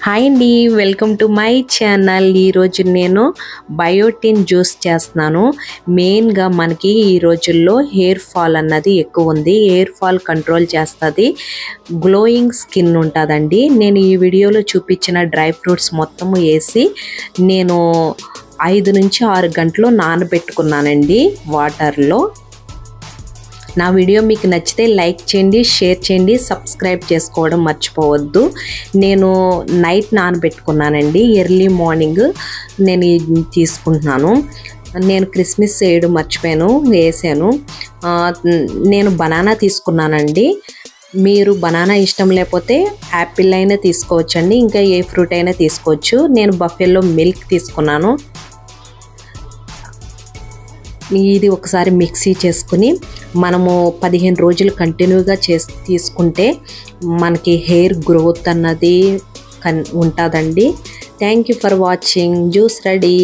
Hi అండి, welcome to my channel. ఈరోజు నేను బయోటిన్ జ్యూస్ చేస్తున్నాను. మెయిన్గా మనకి ఈ రోజుల్లో హెయిర్ ఫాల్ అన్నది ఎక్కువ ఉంది. హెయిర్ ఫాల్ కంట్రోల్ చేస్తుంది, గ్లోయింగ్ స్కిన్ ఉంటుందండి. నేను ఈ వీడియోలో చూపించిన డ్రై ఫ్రూట్స్ మొత్తం వేసి నేను 5 నుంచి 6 గంటలు నానబెట్టుకున్నానండి వాటర్లో. నా వీడియో మీకు నచ్చితే లైక్ చేయండి, షేర్ చేయండి, సబ్స్క్రైబ్ చేసుకోవడం మర్చిపోవద్దు. నేను నైట్ నానబెట్టుకున్నానండి, ఎర్లీ మార్నింగ్ నేను తీసుకుంటున్నాను. నేను కిస్మిస్ వేయడం మర్చిపోయాను, వేసాను. నేను బనానా తీసుకున్నానండి. మీరు బనానా ఇష్టం లేకపోతే యాపిల్ అయినా తీసుకోవచ్చండి, ఇంకా ఏ ఫ్రూట్ అయినా తీసుకోవచ్చు. నేను బఫెలో మిల్క్ తీసుకున్నాను. ఇది ఒకసారి మిక్సీ చేసుకుని మనము 15 రోజులు కంటిన్యూగా తీసుకుంటే మనకి హెయిర్ గ్రోత్ అన్నది ఉంటుందండి. Thank you for watching. Juice ready.